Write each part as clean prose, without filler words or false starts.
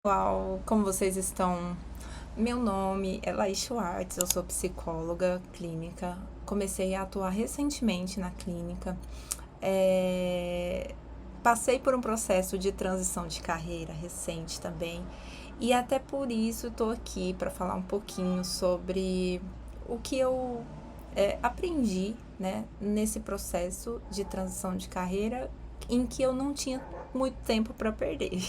Pessoal, como vocês estão? Meu nome é Laís Schwartz, eu sou psicóloga clínica. Comecei a atuar recentemente na clínica. Passei por um processo de transição de carreira recente também. E até por isso estou aqui para falar um pouquinho sobre o que eu aprendi, né, nesse processo de transição de carreira em que eu não tinha muito tempo para perder.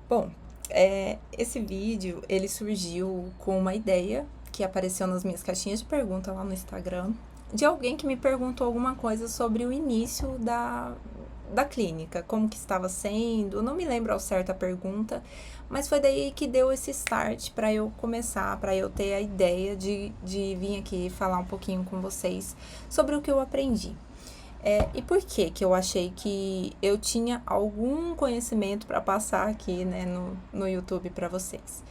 Bom, esse vídeo ele surgiu com uma ideia que apareceu nas minhas caixinhas de pergunta lá no Instagram, de alguém que me perguntou alguma coisa sobre o início da clínica, como que estava sendo, eu não me lembro ao certo a pergunta, mas foi daí que deu esse start para eu começar, para eu ter a ideia de vir aqui falar um pouquinho com vocês sobre o que eu aprendi. E por que eu achei que eu tinha algum conhecimento para passar aqui, né, no YouTube para vocês?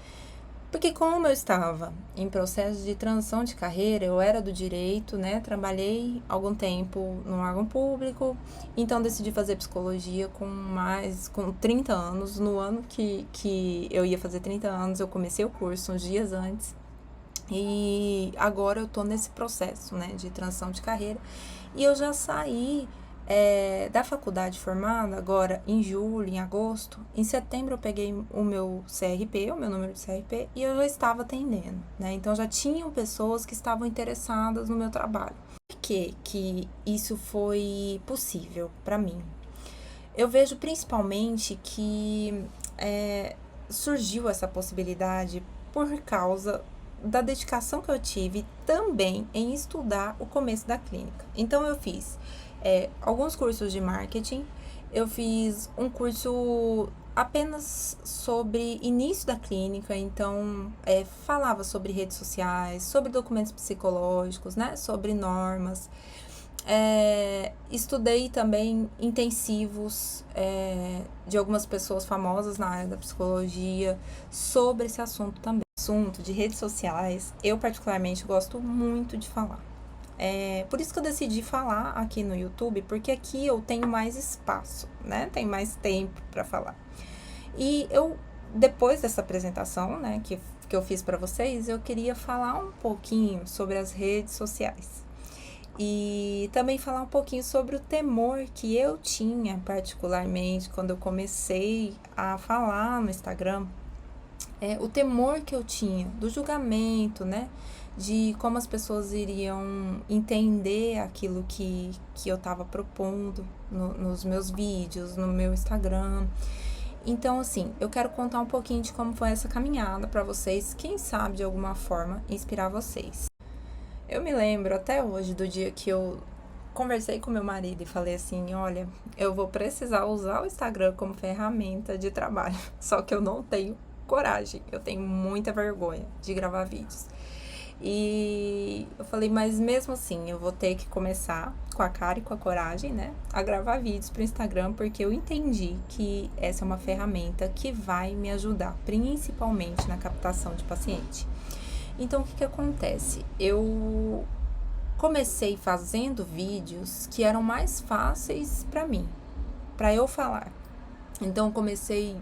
Porque como eu estava em processo de transição de carreira, eu era do direito, né, trabalhei algum tempo no órgão público, então decidi fazer psicologia com 30 anos. No ano que eu ia fazer 30 anos, eu comecei o curso uns dias antes. E agora eu tô nesse processo, né, de transição de carreira. E eu já saí da faculdade formada agora em julho, em agosto. Em setembro eu peguei o meu CRP, o meu número de CRP, e eu já estava atendendo, né? Então já tinham pessoas que estavam interessadas no meu trabalho. Por que isso foi possível para mim? Eu vejo principalmente que surgiu essa possibilidade por causa da dedicação que eu tive também em estudar o começo da clínica. Então eu fiz alguns cursos de marketing, eu fiz um curso apenas sobre início da clínica, então falava sobre redes sociais, sobre documentos psicológicos, né, sobre normas. Estudei também intensivos de algumas pessoas famosas na área da psicologia sobre esse assunto também. Assunto de redes sociais, eu particularmente gosto muito de falar. Por isso que eu decidi falar aqui no YouTube, porque aqui eu tenho mais espaço, né? Tem mais tempo para falar. E eu, depois dessa apresentação, né, que eu fiz para vocês, eu queria falar um pouquinho sobre as redes sociais. E também falar um pouquinho sobre o temor que eu tinha, particularmente, quando eu comecei a falar no Instagram. O temor que eu tinha do julgamento, né? De como as pessoas iriam entender aquilo que eu estava propondo nos meus vídeos, no meu Instagram. Então, assim, eu quero contar um pouquinho de como foi essa caminhada para vocês, quem sabe de alguma forma inspirar vocês. Eu me lembro até hoje do dia que eu conversei com meu marido e falei assim: olha, eu vou precisar usar o Instagram como ferramenta de trabalho, só que eu não tenho coragem, eu tenho muita vergonha de gravar vídeos. E eu falei, mas mesmo assim, eu vou ter que começar com a cara e com a coragem, né, a gravar vídeos pro Instagram, porque eu entendi que essa é uma ferramenta que vai me ajudar, principalmente na captação de paciente. Então, o que acontece? Eu comecei fazendo vídeos que eram mais fáceis para mim, para eu falar. Então, comecei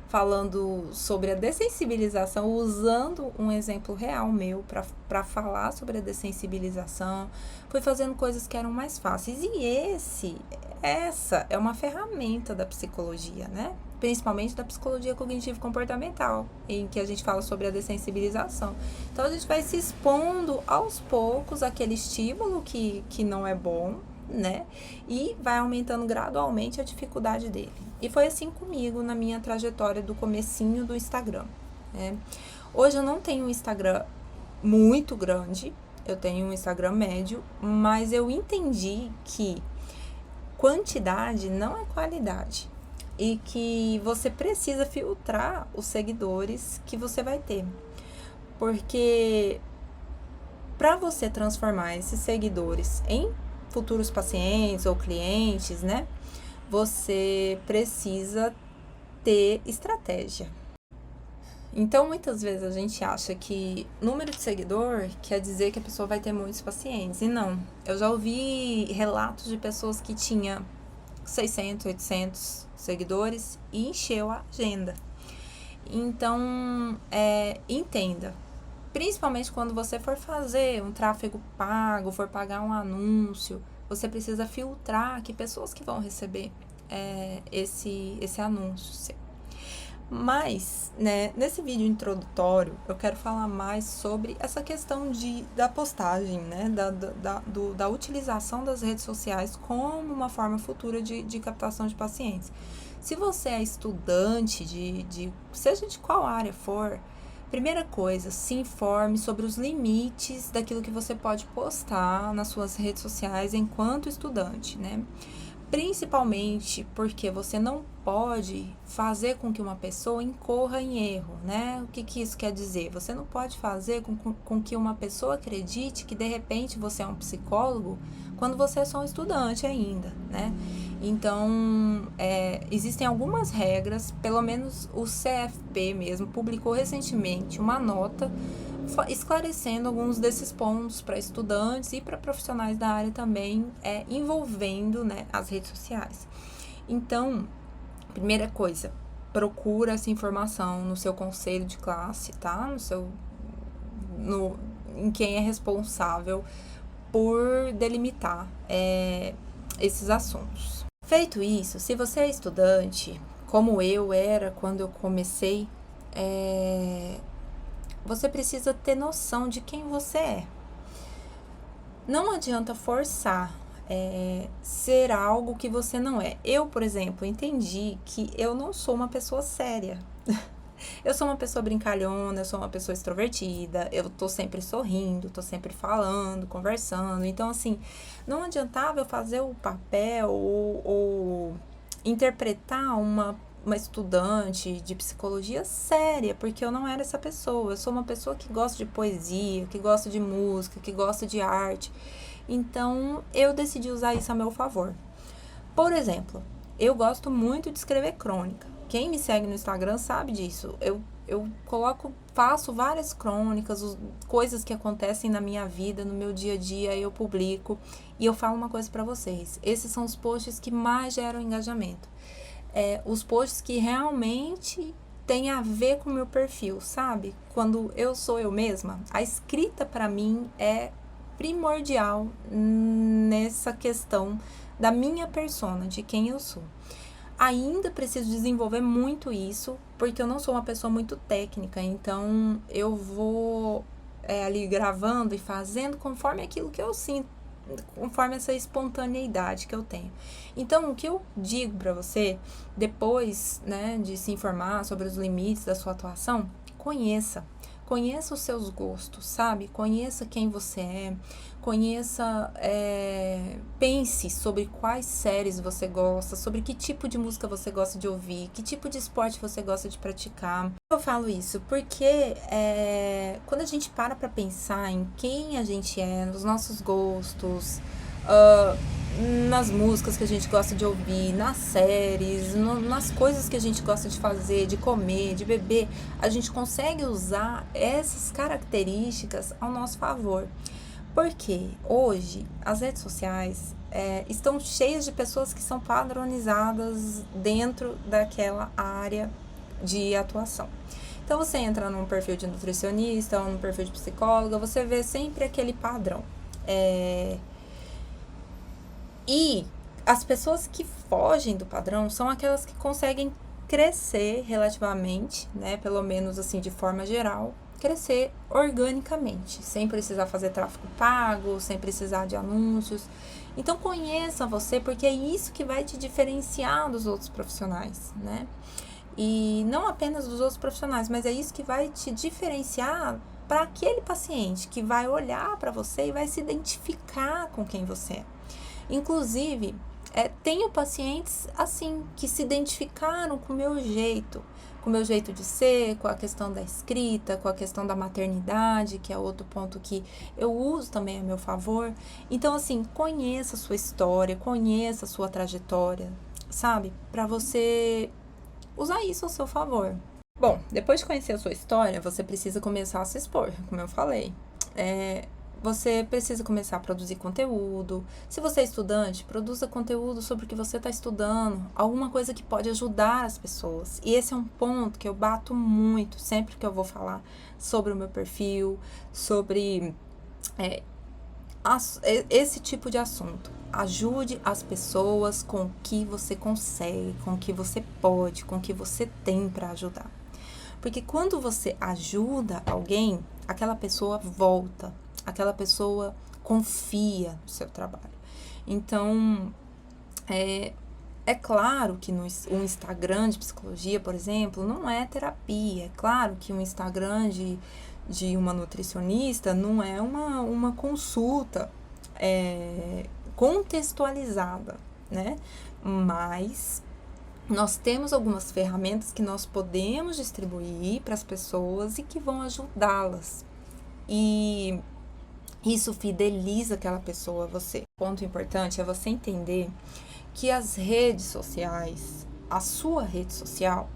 falando sobre a dessensibilização, usando um exemplo real meu para falar sobre a dessensibilização. Fui fazendo coisas que eram mais fáceis. E essa é uma ferramenta da psicologia, né? Principalmente da psicologia cognitivo-comportamental, em que a gente fala sobre a dessensibilização. Então, a gente vai se expondo aos poucos àquele estímulo que não é bom, né? E vai aumentando gradualmente a dificuldade dele. E foi assim comigo na minha trajetória do comecinho do Instagram, né? Hoje eu não tenho um Instagram muito grande, eu tenho um Instagram médio, mas eu entendi que quantidade não é qualidade e que você precisa filtrar os seguidores que você vai ter. Porque para você transformar esses seguidores em futuros pacientes ou clientes, né, você precisa ter estratégia. Então, muitas vezes a gente acha que número de seguidor quer dizer que a pessoa vai ter muitos pacientes. E não. Eu já ouvi relatos de pessoas que tinham 600, 800 seguidores e encheu a agenda. Então, entenda. Principalmente quando você for fazer um tráfego pago, for pagar um anúncio, você precisa filtrar que pessoas que vão receber esse anúncio. Mas, né, nesse vídeo introdutório, eu quero falar mais sobre essa questão da postagem, né, da utilização das redes sociais como uma forma futura de captação de pacientes. Se você é estudante seja de qual área for, primeira coisa, se informe sobre os limites daquilo que você pode postar nas suas redes sociais enquanto estudante, né? Principalmente porque você não pode fazer com que uma pessoa incorra em erro, né? O que isso quer dizer? Você não pode fazer com que uma pessoa acredite que de repente você é um psicólogo quando você é só um estudante ainda, né? Então, existem algumas regras, pelo menos o CFP mesmo publicou recentemente uma nota esclarecendo alguns desses pontos para estudantes e para profissionais da área também, envolvendo, né, as redes sociais. Então, primeira coisa, procura essa informação no seu conselho de classe, tá? Em quem é responsável por delimitar esses assuntos. Feito isso, se você é estudante, como eu era quando eu comecei, você precisa ter noção de quem você é. Não adianta forçar ser algo que você não é. Eu, por exemplo, entendi que eu não sou uma pessoa séria. Eu sou uma pessoa brincalhona, eu sou uma pessoa extrovertida, eu tô sempre sorrindo, tô sempre falando, conversando. Então, assim, não adiantava eu fazer o papel ou interpretar uma estudante de psicologia séria, porque eu não era essa pessoa. Eu sou uma pessoa que gosta de poesia, que gosta de música, que gosta de arte. Então, eu decidi usar isso a meu favor. Por exemplo, eu gosto muito de escrever crônica. Quem me segue no Instagram sabe disso. Eu faço várias crônicas, coisas que acontecem na minha vida, no meu dia a dia, eu publico. E eu falo uma coisa pra vocês. Esses são os posts que mais geram engajamento. Os posts que realmente têm a ver com o meu perfil, sabe? Quando eu sou eu mesma, a escrita pra mim é primordial nessa questão da minha persona, de quem eu sou. Ainda preciso desenvolver muito isso, porque eu não sou uma pessoa muito técnica, então eu vou ali gravando e fazendo conforme aquilo que eu sinto, conforme essa espontaneidade que eu tenho. Então, o que eu digo para você, depois, né, de se informar sobre os limites da sua atuação, conheça os seus gostos, sabe? Conheça quem você é, pense sobre quais séries você gosta, sobre que tipo de música você gosta de ouvir, que tipo de esporte você gosta de praticar. Eu falo isso porque quando a gente para pensar em quem a gente é, nos nossos gostos, nas músicas que a gente gosta de ouvir, nas séries, nas coisas que a gente gosta de fazer, de comer, de beber, a gente consegue usar essas características ao nosso favor. Porque hoje as redes sociais estão cheias de pessoas que são padronizadas dentro daquela área de atuação. Então você entra num perfil de nutricionista ou num perfil de psicóloga, você vê sempre aquele padrão. E as pessoas que fogem do padrão são aquelas que conseguem crescer relativamente, né? Pelo menos assim, de forma geral, crescer organicamente, sem precisar fazer tráfego pago, sem precisar de anúncios. Então conheça você, porque é isso que vai te diferenciar dos outros profissionais, né? E não apenas dos outros profissionais, mas é isso que vai te diferenciar para aquele paciente que vai olhar para você e vai se identificar com quem você é. Inclusive, tenho pacientes assim, que se identificaram com o meu jeito de ser, com a questão da escrita, com a questão da maternidade, que é outro ponto que eu uso também a meu favor. Então, assim, conheça a sua história, conheça a sua trajetória, sabe? Para você usar isso ao seu favor. Bom, depois de conhecer a sua história, você precisa começar a se expor, como eu falei. Você precisa começar a produzir conteúdo. Se você é estudante, produza conteúdo sobre o que você está estudando, alguma coisa que pode ajudar as pessoas. E esse é um ponto que eu bato muito sempre que eu vou falar sobre o meu perfil, sobre esse tipo de assunto. Ajude as pessoas com o que você consegue, com o que você pode, com o que você tem para ajudar. Porque quando você ajuda alguém, aquela pessoa volta, aquela pessoa confia no seu trabalho. Então, é claro que um Instagram de psicologia, por exemplo, não é terapia. É claro que um Instagram de uma nutricionista não é uma consulta contextualizada, né? Mas nós temos algumas ferramentas que nós podemos distribuir para as pessoas e que vão ajudá-las. E isso fideliza aquela pessoa a você. O ponto importante é você entender que as redes sociais, a sua rede social,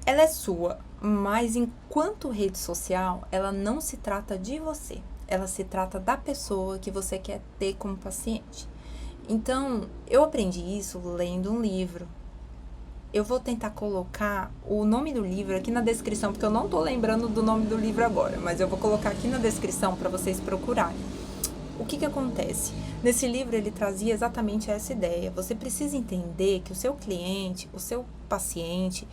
ela é sua, mas enquanto rede social, ela não se trata de você. Ela se trata da pessoa que você quer ter como paciente. Então, eu aprendi isso lendo um livro. Eu vou tentar colocar o nome do livro aqui na descrição, porque eu não tô lembrando do nome do livro agora, mas eu vou colocar aqui na descrição para vocês procurarem. O que acontece? Nesse livro ele trazia exatamente essa ideia. Você precisa entender que o seu cliente, o seu paciente,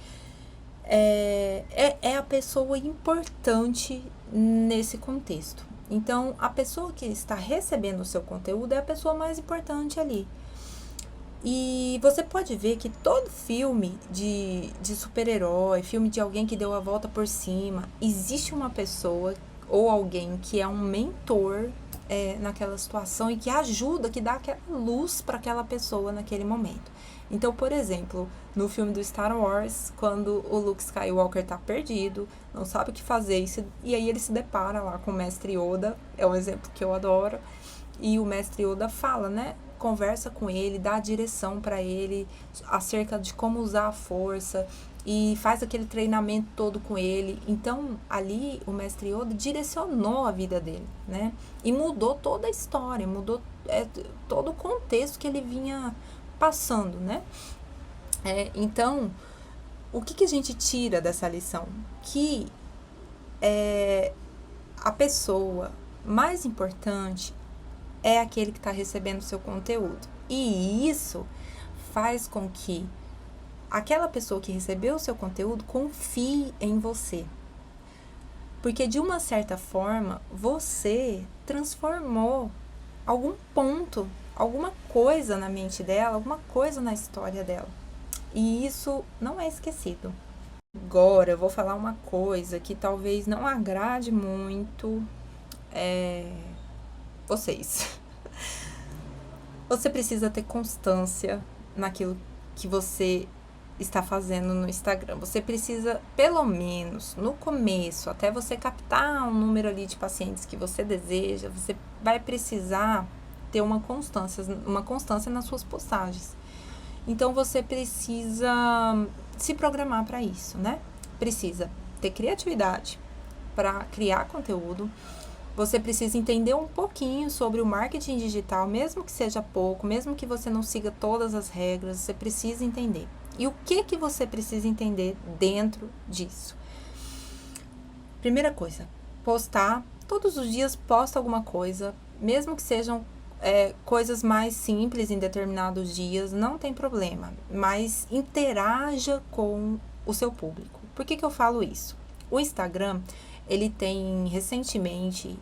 é a pessoa importante nesse contexto. Então, a pessoa que está recebendo o seu conteúdo é a pessoa mais importante ali. E você pode ver que todo filme de super-herói, filme de alguém que deu a volta por cima, existe uma pessoa ou alguém que é um mentor naquela situação e que ajuda, que dá aquela luz para aquela pessoa naquele momento. Então, por exemplo, no filme do Star Wars, quando o Luke Skywalker tá perdido, não sabe o que fazer, e aí ele se depara lá com o Mestre Yoda, é um exemplo que eu adoro, e o Mestre Yoda fala, né? Conversa com ele, dá a direção para ele acerca de como usar a força e faz aquele treinamento todo com ele. Então, ali o Mestre Yoda direcionou a vida dele, né? E mudou toda a história, mudou todo o contexto que ele vinha passando, né? Então, o que a gente tira dessa lição? Que a pessoa mais importante é aquele que está recebendo o seu conteúdo. E isso faz com que aquela pessoa que recebeu o seu conteúdo confie em você. Porque, de uma certa forma, você transformou algum ponto, alguma coisa na mente dela, alguma coisa na história dela. E isso não é esquecido. Agora, eu vou falar uma coisa que talvez não agrade muito vocês. Você precisa ter constância naquilo que você está fazendo no Instagram. Você precisa, pelo menos, no começo, até você captar um número ali de pacientes que você deseja, você vai precisar ter uma constância nas suas postagens. Então, você precisa se programar para isso, né? Precisa ter criatividade para criar conteúdo. Você precisa entender um pouquinho sobre o marketing digital, mesmo que seja pouco, mesmo que você não siga todas as regras, você precisa entender. E o que você precisa entender dentro disso? Primeira coisa, postar. Todos os dias posta alguma coisa, mesmo que sejam coisas mais simples em determinados dias, não tem problema. Mas interaja com o seu público. Por que eu falo isso? O Instagram, ele tem recentemente,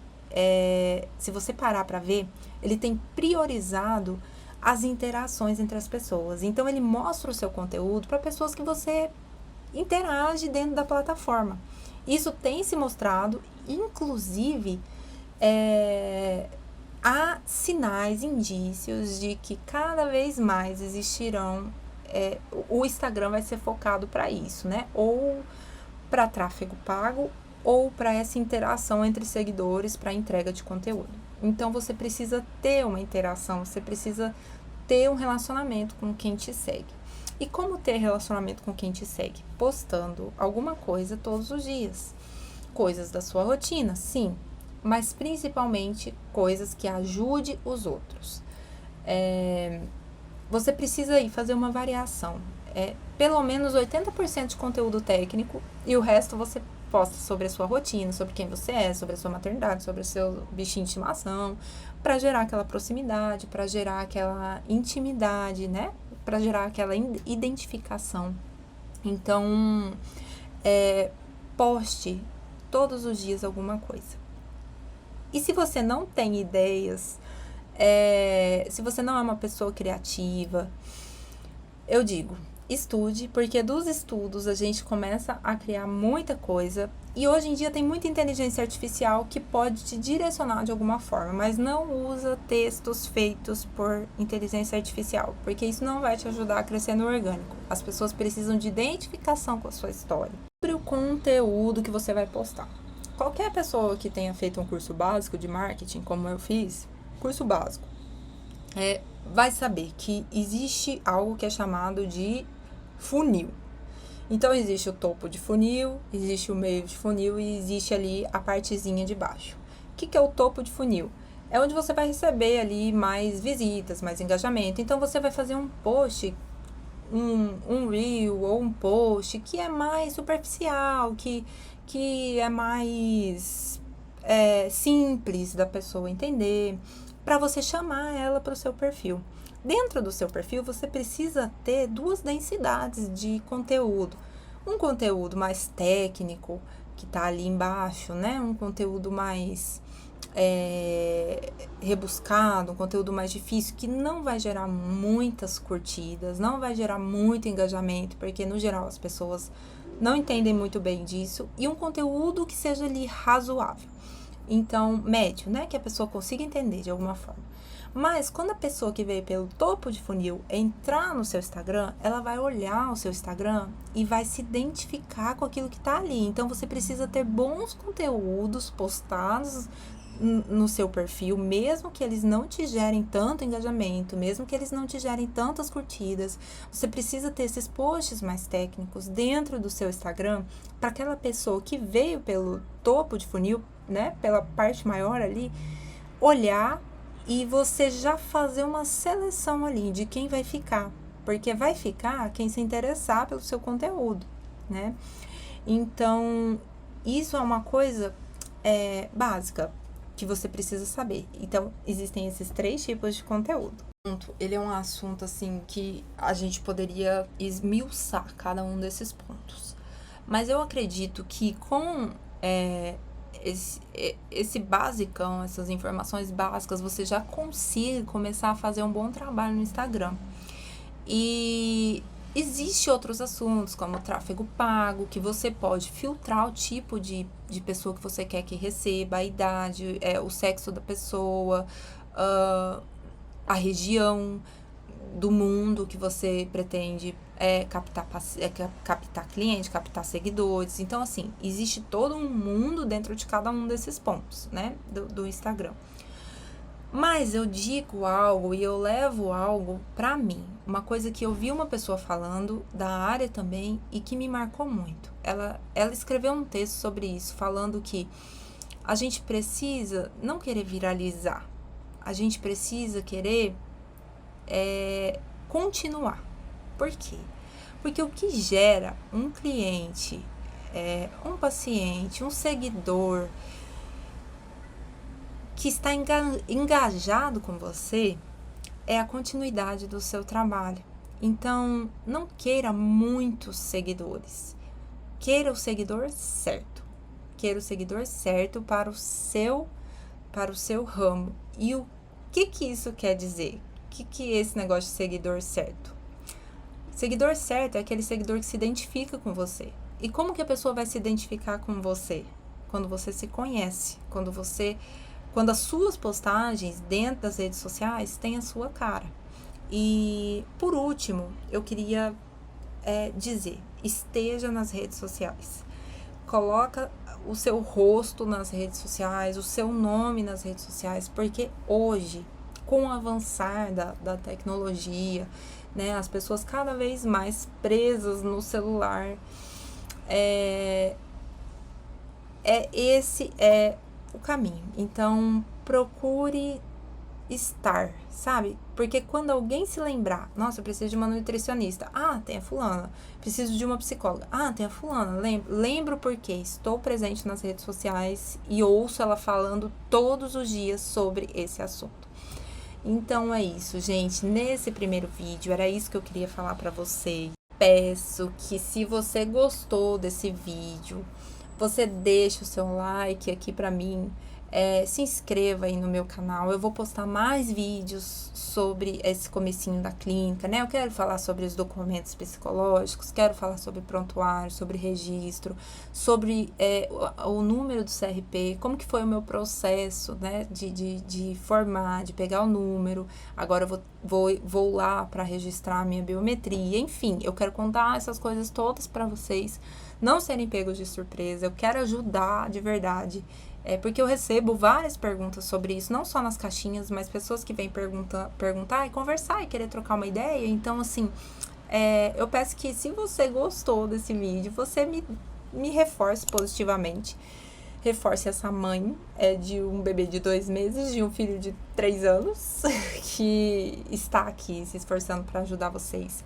se você parar para ver, ele tem priorizado as interações entre as pessoas. Então, ele mostra o seu conteúdo para pessoas que você interage dentro da plataforma. Isso tem se mostrado, inclusive, há sinais, indícios de que cada vez mais existirão, o Instagram vai ser focado para isso, né? Ou para tráfego pago, ou para essa interação entre seguidores para entrega de conteúdo. Então, você precisa ter uma interação, você precisa ter um relacionamento com quem te segue. E como ter relacionamento com quem te segue? Postando alguma coisa todos os dias. Coisas da sua rotina, sim, mas principalmente coisas que ajude os outros. Você precisa aí fazer uma variação. Pelo menos 80% de conteúdo técnico e o resto você posta sobre a sua rotina, sobre quem você é, sobre a sua maternidade, sobre o seu bichinho de estimação, para gerar aquela proximidade, para gerar aquela intimidade, né? Para gerar aquela identificação. Então, poste todos os dias alguma coisa. E se você não tem ideias, se você não é uma pessoa criativa, eu digo, estude, porque dos estudos a gente começa a criar muita coisa. E hoje em dia tem muita inteligência artificial que pode te direcionar de alguma forma, mas não usa textos feitos por inteligência artificial, porque isso não vai te ajudar a crescer no orgânico. As pessoas precisam de identificação com a sua história. Sobre o conteúdo que você vai postar. Qualquer pessoa que tenha feito um curso básico de marketing, como eu fiz, curso básico, vai saber que existe algo que é chamado de funil. Então, existe o topo de funil, existe o meio de funil e existe ali a partezinha de baixo. O que é o topo de funil? É onde você vai receber ali mais visitas, mais engajamento. Então, você vai fazer um post, um reel ou um post que é mais superficial, que é mais simples da pessoa entender, para você chamar ela para o seu perfil. Dentro do seu perfil, você precisa ter duas densidades de conteúdo. Um conteúdo mais técnico, que está ali embaixo, né? Um conteúdo mais rebuscado, um conteúdo mais difícil, que não vai gerar muitas curtidas, não vai gerar muito engajamento, porque, no geral, as pessoas não entendem muito bem disso. E um conteúdo que seja ali razoável. Então, médio, né? Que a pessoa consiga entender de alguma forma. Mas, quando a pessoa que veio pelo topo de funil entrar no seu Instagram, ela vai olhar o seu Instagram e vai se identificar com aquilo que está ali. Então, você precisa ter bons conteúdos postados no seu perfil, mesmo que eles não te gerem tanto engajamento, mesmo que eles não te gerem tantas curtidas. Você precisa ter esses posts mais técnicos dentro do seu Instagram para aquela pessoa que veio pelo topo de funil, né, pela parte maior ali, olhar e você já fazer uma seleção ali de quem vai ficar, porque vai ficar quem se interessar pelo seu conteúdo, né? Então, isso é uma coisa básica que você precisa saber. Então, existem esses 3 tipos de conteúdo. Ele é um assunto, assim, que a gente poderia esmiuçar cada um desses pontos. Mas eu acredito que com esse basicão, essas informações básicas, você já consiga começar a fazer um bom trabalho no Instagram. E existem outros assuntos, como o tráfego pago, que você pode filtrar o tipo de pessoa que você quer que receba, a idade, o sexo da pessoa, a região do mundo que você pretende captar cliente, captar seguidores. Então, assim, existe todo um mundo dentro de cada um desses pontos, né, do Instagram. Mas eu digo algo e eu levo algo pra mim, uma coisa que eu vi uma pessoa falando da área também e que me marcou muito. Ela escreveu um texto sobre isso, falando que a gente precisa não querer viralizar, a gente precisa querer continuar. Por quê? Porque o que gera um cliente, um paciente, um seguidor que está engajado com você é a continuidade do seu trabalho. Então, não queira muitos seguidores. Queira o seguidor certo. Queira o seguidor certo para o seu ramo. E o que isso quer dizer? O que é esse negócio de seguidor certo? Seguidor certo é aquele seguidor que se identifica com você. E como que a pessoa vai se identificar com você? Quando você se conhece, quando as suas postagens dentro das redes sociais têm a sua cara. E, por último, eu queria dizer, esteja nas redes sociais. Coloca o seu rosto nas redes sociais, o seu nome nas redes sociais, porque hoje, com o avançar da tecnologia, né? As pessoas cada vez mais presas no celular. Esse é o caminho. Então, procure estar, sabe? Porque quando alguém se lembrar, nossa, eu preciso de uma nutricionista. Ah, tem a fulana. Preciso de uma psicóloga. Ah, tem a fulana. Lembro porque estou presente nas redes sociais e ouço ela falando todos os dias sobre esse assunto. Então é isso, gente. Nesse primeiro vídeo, era isso que eu queria falar pra vocês. Peço que, se você gostou desse vídeo, você deixa o seu like aqui pra mim, se inscreva aí no meu canal. Eu vou postar mais vídeos sobre esse comecinho da clínica, né? Eu quero falar sobre os documentos psicológicos, quero falar sobre prontuário, sobre registro, sobre o número do CRP, como que foi o meu processo, né? De formar, de pegar o número. Agora eu vou lá para registrar a minha biometria. Enfim, eu quero contar essas coisas todas para vocês não serem pegos de surpresa. Eu quero ajudar de verdade. Porque eu recebo várias perguntas sobre isso, não só nas caixinhas, mas pessoas que vêm perguntar e conversar e querer trocar uma ideia. Então, assim, eu peço que, se você gostou desse vídeo, você me reforce positivamente. Reforce essa mãe de um bebê de 2 meses, de um filho de 3 anos, que está aqui se esforçando para ajudar vocês.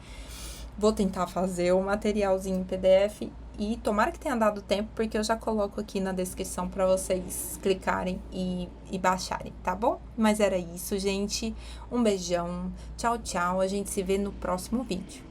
Vou tentar fazer o materialzinho em PDF e tomara que tenha dado tempo, porque eu já coloco aqui na descrição para vocês clicarem e baixarem, tá bom? Mas era isso, gente. Um beijão. Tchau, tchau. A gente se vê no próximo vídeo.